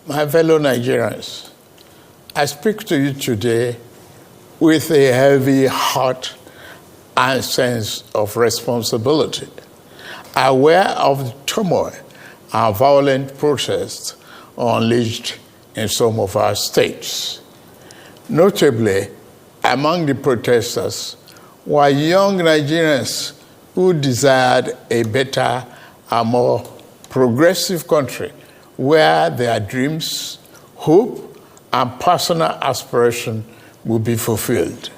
My fellow Nigerians, I speak to you today with a heavy heart and sense of responsibility, aware of the turmoil and violent protests unleashed in some of our states. Notably, among the protesters were young Nigerians who desired a better and more progressive country where their dreams, hope, and personal aspiration will be fulfilled.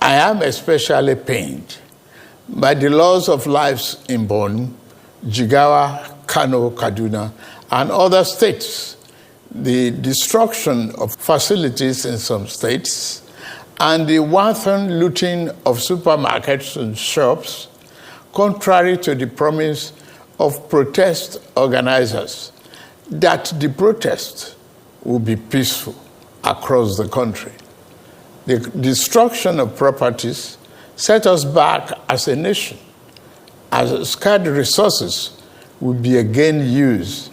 I am especially pained by the loss of lives in Borno, Jigawa, Kano, Kaduna, and other states, the destruction of facilities in some states, and the wanton looting of supermarkets and shops, contrary to the promise of protest organizers that the protest will be peaceful across the country. The destruction of properties set us back as a nation, as scarce resources will be again used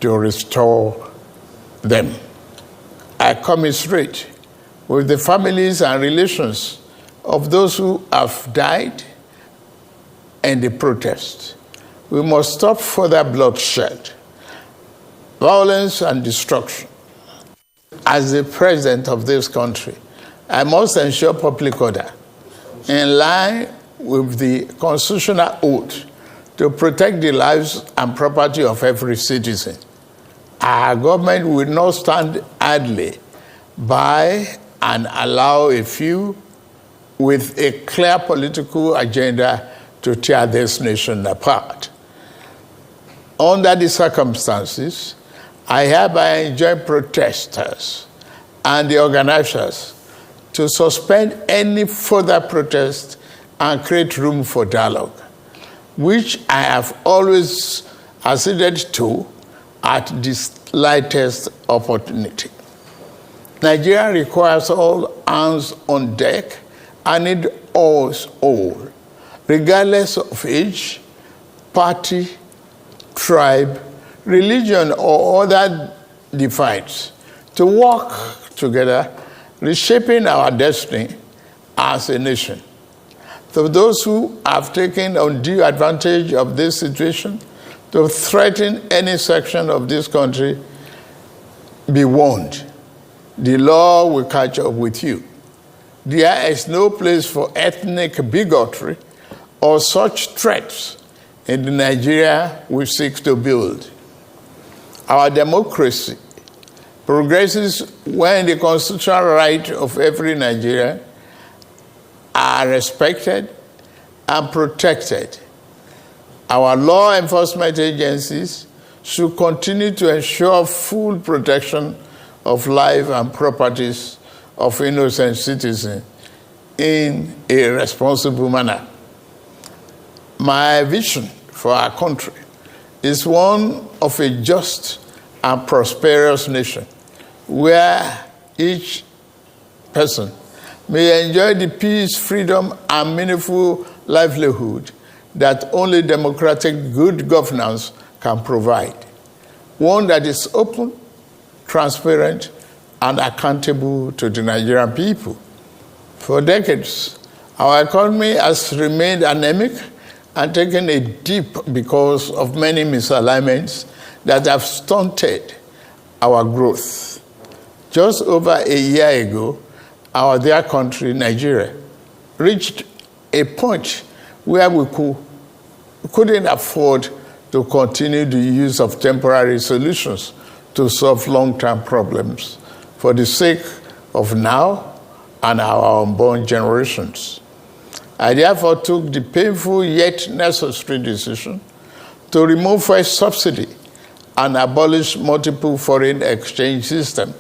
to restore them. I commiserate with the families and relations of those who have died in the protest. We must stop further bloodshed, violence, and destruction. As the president of this country, I must ensure public order in line with the constitutional oath to protect the lives and property of every citizen. Our government will not stand idly by and allow a few with a clear political agenda to tear this nation apart. Under the circumstances, I hereby enjoin protesters and the organizers to suspend any further protest and create room for dialogue, which I have always acceded to at the slightest opportunity. Nigeria requires all hands on deck and need us all, regardless of age, party, tribe, religion, or other divides, to work together, reshaping our destiny as a nation. To those who have taken undue advantage of this situation to threaten any section of this country, be warned. The law will catch up with you. There is no place for ethnic bigotry or such threats in the Nigeria we seek to build. Our democracy progresses when the constitutional rights of every Nigerian are respected and protected. Our law enforcement agencies should continue to ensure full protection of life and properties of innocent citizens in a responsible manner. My vision for our country is one of a just and prosperous nation where each person may enjoy the peace, freedom, and meaningful livelihood that only democratic good governance can provide. One that is open, transparent, and accountable to the Nigerian people. For decades, our economy has remained anemic and taken a dip because of many misalignments that have stunted our growth. Just over a year ago, our dear country, Nigeria, reached a point where we couldn't afford to continue the use of temporary solutions to solve long-term problems for the sake of now and our unborn generations. I therefore took the painful yet necessary decision to remove fuel subsidy and abolish multiple foreign exchange system,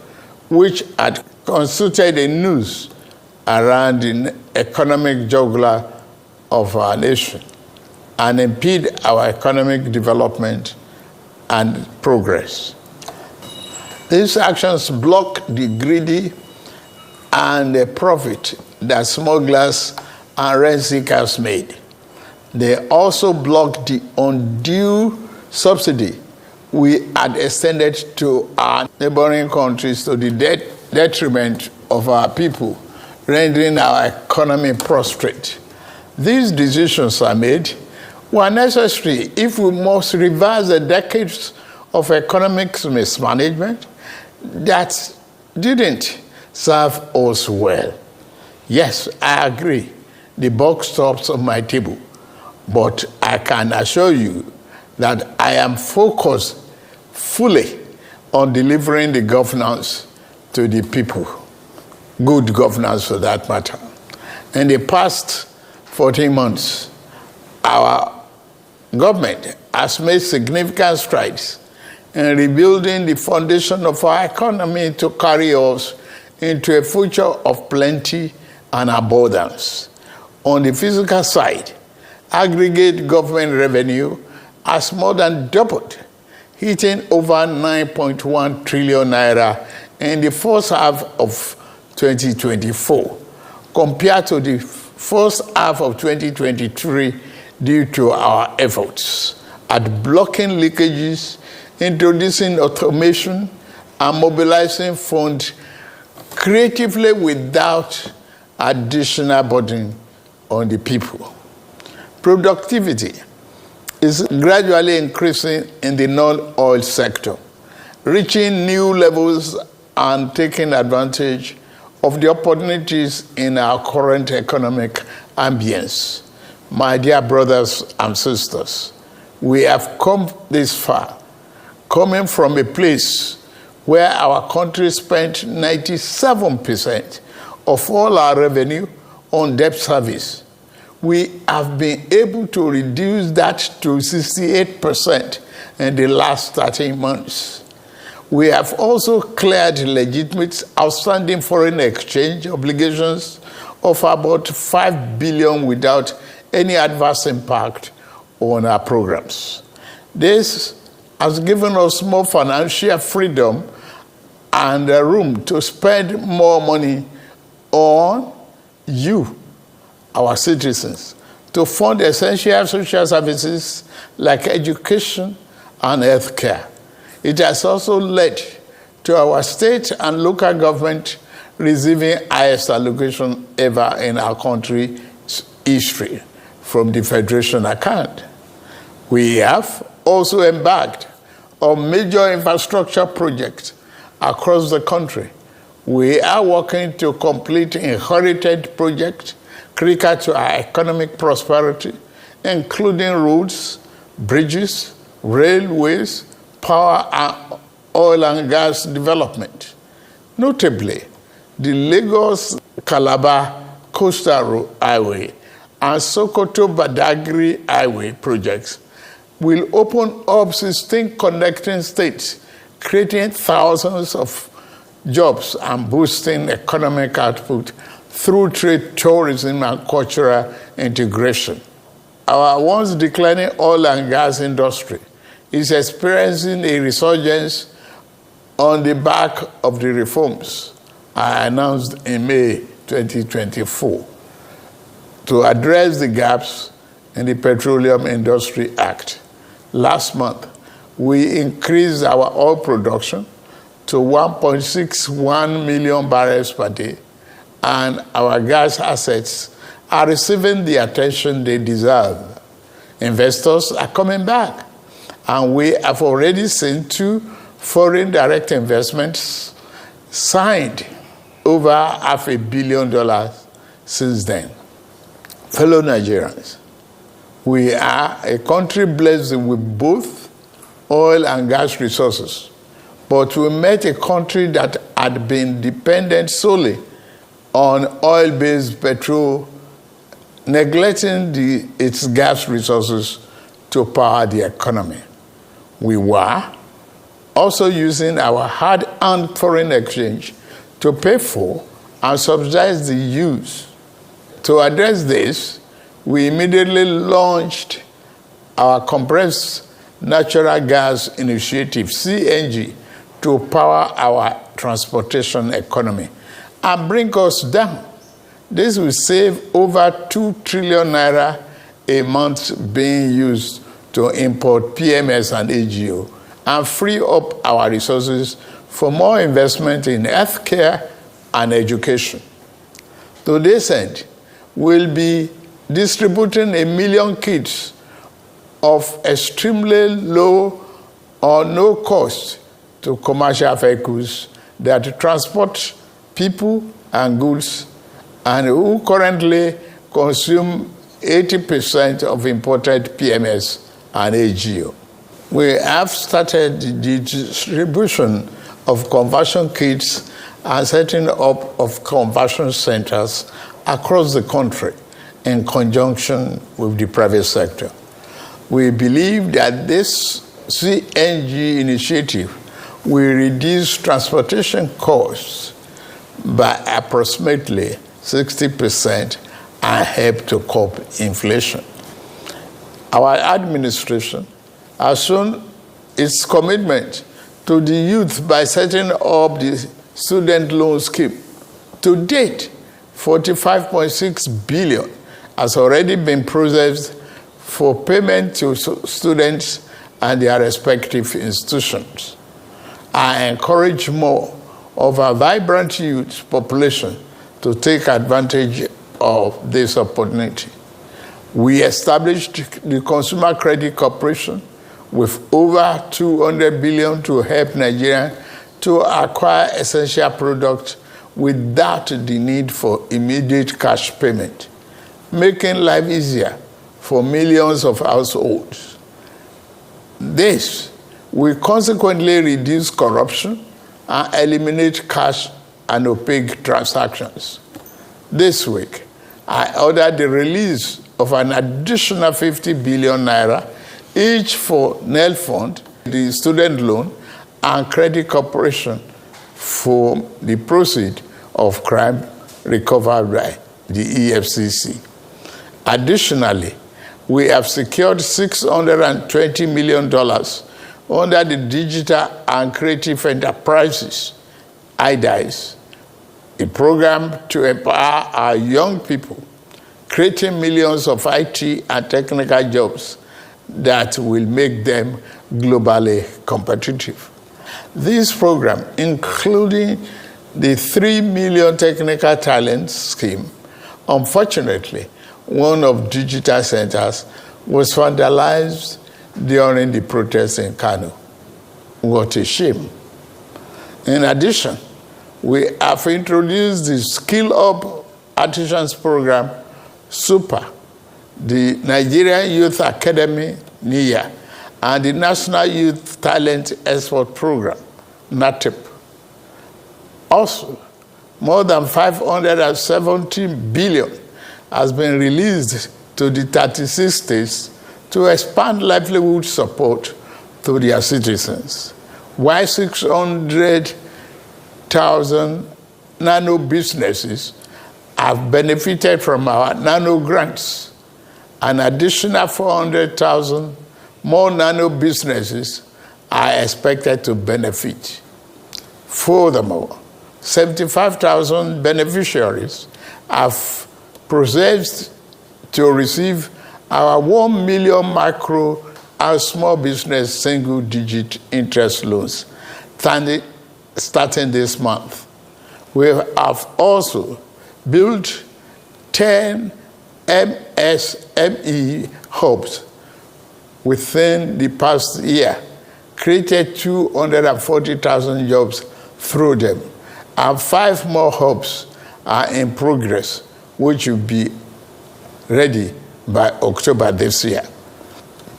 which had constituted a noose around the economic jugular of our nation and impede our economic development and progress. These actions block the greedy and the profit that smugglers and rent seekers made. They also block the undue subsidy we had extended to our neighboring countries to the detriment of our people, rendering our economy prostrate. These decisions are made were necessary if we must reverse the decades of economic mismanagement that didn't serve us well. Yes, I agree, the buck stops on my table, but I can assure you that I am focused fully on delivering the governance to the people, good governance for that matter. In the past 14 months, our government has made significant strides in rebuilding the foundation of our economy to carry us into a future of plenty and abundance. On the physical side, aggregate government revenue has more than doubled, hitting over 9.1 trillion naira in the first half of 2024, compared to the first half of 2023, due to our efforts at blocking leakages, introducing automation, and mobilizing funds creatively without additional burden on the people. Productivity is gradually increasing in the non-oil sector, reaching new levels and taking advantage of the opportunities in our current economic ambience. My dear brothers and sisters, we have come this far, coming from a place where our country spent 97% of all our revenue on debt service. We have been able to reduce that to 68% in the last 13 months. We have also cleared legitimate outstanding foreign exchange obligations of about 5 billion without any adverse impact on our programs. This has given us more financial freedom and room to spend more money on you, our citizens, to fund essential social services like education and healthcare. It has also led to our state and local government receiving highest allocation ever in our country's history from the Federation account. We have also embarked on major infrastructure projects across the country. We are working to complete inherited projects critical to our economic prosperity, including roads, bridges, railways, power and oil and gas development. Notably, the Lagos-Calabar Coastal Highway and Sokoto-Badagry Highway projects will open up 16 connecting states, creating thousands of jobs and boosting economic output through trade, tourism, and cultural integration. Our once declining oil and gas industry is experiencing a resurgence on the back of the reforms I announced in May 2024 to address the gaps in the Petroleum Industry Act. Last month, we increased our oil production to 1.61 million barrels per day, and our gas assets are receiving the attention they deserve. Investors are coming back, and we have already seen 2 foreign direct investments signed over $500 million since then. Fellow Nigerians, we are a country blessed with both oil and gas resources, but we met a country that had been dependent solely on oil-based petrol, neglecting its gas resources to power the economy. We were also using our hard-earned foreign exchange to pay for and subsidize the use. To address this, we immediately launched our compressed natural gas initiative, CNG, to power our transportation economy and bring us down. This will save over 2 trillion naira a month being used to import PMS and AGO and free up our resources for more investment in healthcare and education. To this end, we'll be distributing 1 million kits of extremely low or no cost to commercial vehicles that transport people and goods and who currently consume 80% of imported PMS and AGO. We have started the distribution of conversion kits and setting up of conversion centers across the country in conjunction with the private sector. We believe that this CNG initiative will reduce transportation costs by approximately 60% and help to curb inflation. Our administration has shown its commitment to the youth by setting up the student loan scheme. To date, 45.6 billion has already been processed for payment to students and their respective institutions. I encourage more of our vibrant youth population to take advantage of this opportunity. We established the Consumer Credit Corporation with over 200 billion to help Nigeria to acquire essential products without the need for immediate cash payment, making life easier for millions of households. This will consequently reduce corruption and eliminate cash and opaque transactions. This week, I ordered the release of an additional 50 billion naira, each for NEL Fund, the student loan, and Credit Corporation for the proceeds of crime recovered by the EFCC. Additionally, we have secured $620 million under the Digital and Creative Enterprises, IDICE, a program to empower our young people, creating millions of IT and technical jobs that will make them globally competitive. This program, including the 3 million technical talent scheme, unfortunately, one of digital centers was vandalized during the protests in Kano. What a shame. In addition, we have introduced the Skill Up Artisans Program, SUPER, the Nigerian Youth Academy, NIA, and the National Youth Talent Export Program, NATEP. Also, more than 517 billion has been released to the 36 states to expand livelihood support to their citizens, while 600,000 nano businesses have benefited from our nano grants. An additional 400,000 more nano businesses are expected to benefit. Furthermore, 75,000 beneficiaries have processed to receive our 1 million micro and small business single-digit interest loans starting this month. We have also built 10 MSME hubs within the past year, created 240,000 jobs through them, and 5 more hubs are in progress, which will be ready by October this year.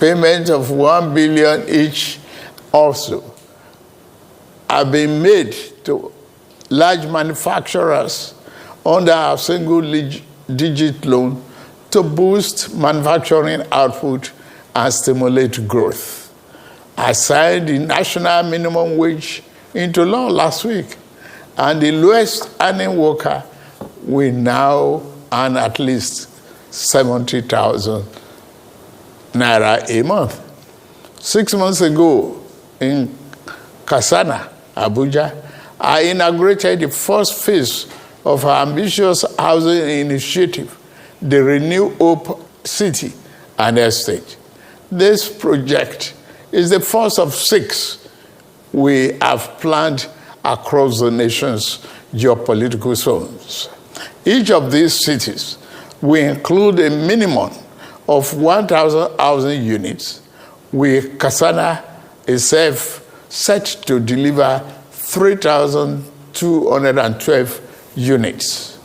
Payment of 1 billion each also have been made to large manufacturers under our single-digit loan to boost manufacturing output and stimulate growth. I signed the national minimum wage into law last week, and the lowest earning worker will now earn at least 70,000 naira a month. 6 months ago in Kasana, Abuja, I inaugurated the first phase of our ambitious housing initiative, the Renew Hope City and Estate. This project is the first of 6 we have planned across the nation's geopolitical zones. Each of these cities will include a minimum of 1,000 housing units, with Kasana itself set to deliver 3,212 units.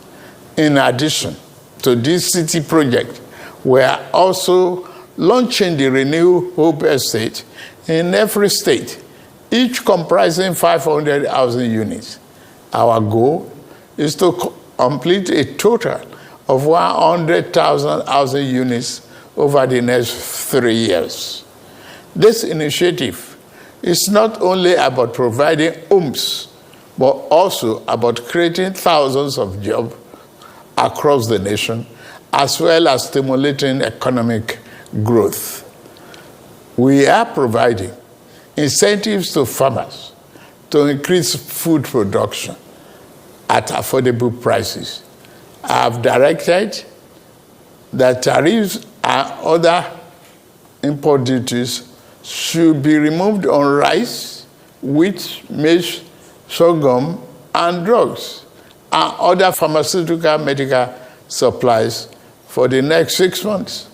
In addition to this city project, we are also launching the Renew Hope Estate in every state, each comprising 500 housing units. Our goal is to complete a total of 100,000 housing units over the next 3 years. This initiative is not only about providing homes, but also about creating thousands of jobs across the nation, as well as stimulating economic growth. We are providing incentives to farmers to increase food production at affordable prices. I have directed that tariffs and other import duties should be removed on rice, wheat, maize, sorghum, and drugs, and other pharmaceutical medical supplies for the next 6 months,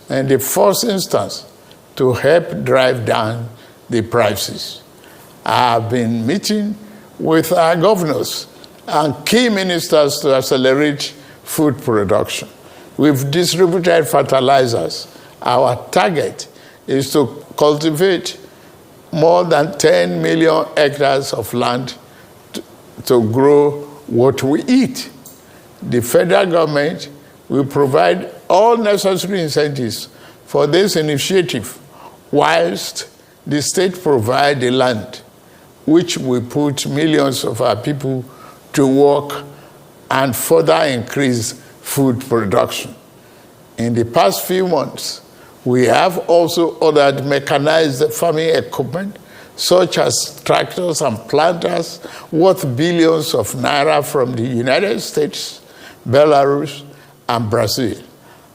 in the first instance, to help drive down the prices. I have been meeting with our governors and key ministers to accelerate food production. We've distributed fertilizers. Our target is to cultivate more than 10 million hectares of land to grow what we eat. The federal government will provide all necessary incentives for this initiative, whilst the state provides the land, which will put millions of our people to work and further increase food production. In the past few months, we have also ordered mechanized farming equipment, such as tractors and planters, worth billions of naira from the United States, Belarus, and Brazil.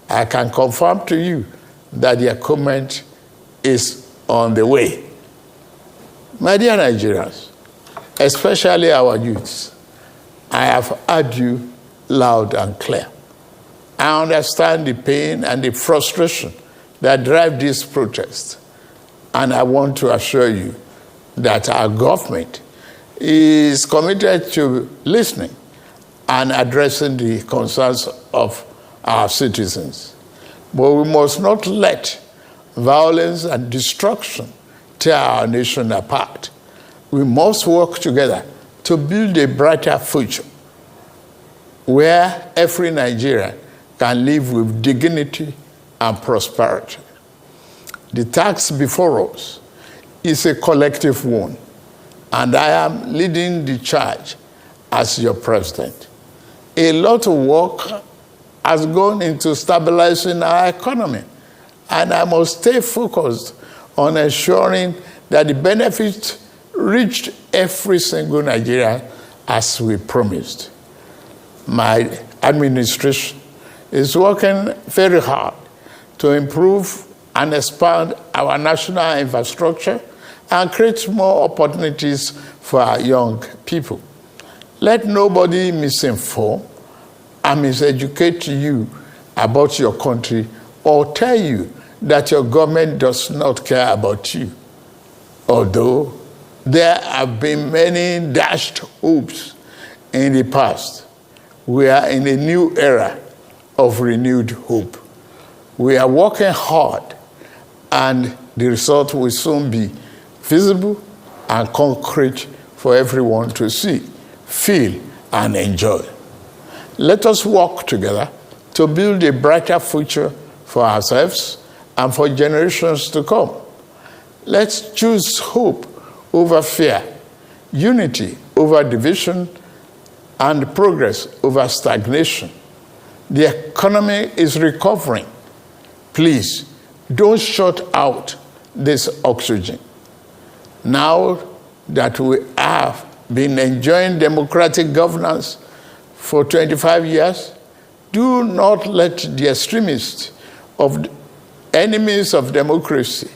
I can confirm to you that the equipment is on the way. My dear Nigerians, especially our youths, I have heard you loud and clear. I understand the pain and the frustration that drive this protest, and I want to assure you that our government is committed to listening and addressing the concerns of our citizens. But we must not let violence and destruction tear our nation apart. We must work together to build a brighter future where every Nigerian can live with dignity and prosperity. The task before us is a collective one, and I am leading the charge as your president. A lot of work has gone into stabilizing our economy, and I must stay focused on ensuring that the benefits reached every single Nigerian as we promised. My administration is working very hard to improve and expand our national infrastructure and create more opportunities for our young people. Let nobody misinform and miseducate you about your country or tell you that your government does not care about you. Although there have been many dashed hopes in the past, we are in a new era of renewed hope. We are working hard, and the result will soon be visible and concrete for everyone to see, feel, and enjoy. Let us work together to build a brighter future for ourselves and for generations to come. Let's choose hope over fear, unity over division, and progress over stagnation. The economy is recovering. Please, don't shut out this oxygen. Now that we have been enjoying democratic governance for 25 years, do not let the extremists of enemies of democracy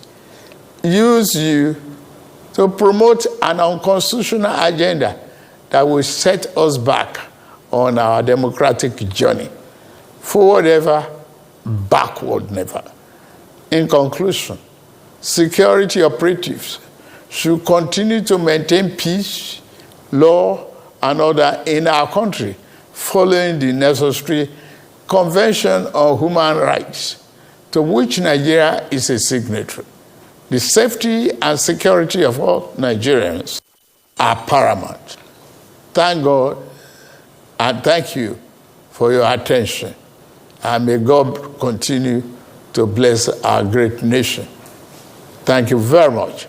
use you to promote an unconstitutional agenda that will set us back on our democratic journey. Forward ever, backward never. In conclusion, security operatives should continue to maintain peace, law, and order in our country, following the necessary Convention on Human Rights, to which Nigeria is a signatory. The safety and security of all Nigerians are paramount. Thank God and thank you for your attention. And may God continue to bless our great nation. Thank you very much.